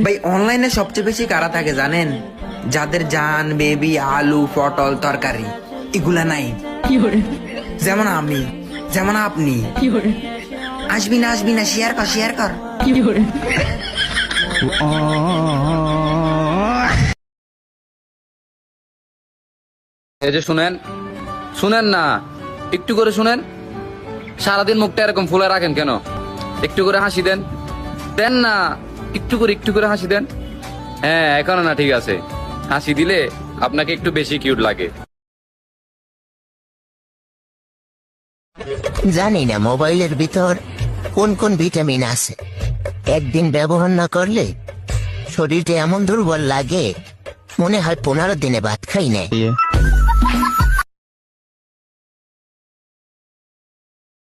ভাই অনলাইনে সবচেয়ে বেশি কারা থাকে জানেন? যাদের জান, বেবি, আলু, পটল, তরকারি এগুলা নাই। যেমন আমি, যেমন আপনি। আসবি না শেয়ার কর, শেয়ার কর। এই যে শুনেন, শুনেন না, একটু করে শুনেন। সারাদিন মুখটা এরকম ফুলে রাখেন কেন? একটু করে হাসি দেন, দেন না, একটু করে হাসি দেন। হ্যাঁ, এখনো না, ঠিক আছে। হাসি দিলে আপনাকে একটু বেশি কিউট লাগে। জানি না মোবাইলের ভিতর কোন কোন ভিটামিন আছে, একদিন ব্যবহার না করলে শরীরটা এমন দুর্বল লাগে, মনে হয় 15 দিনে ভাত খাই নাই।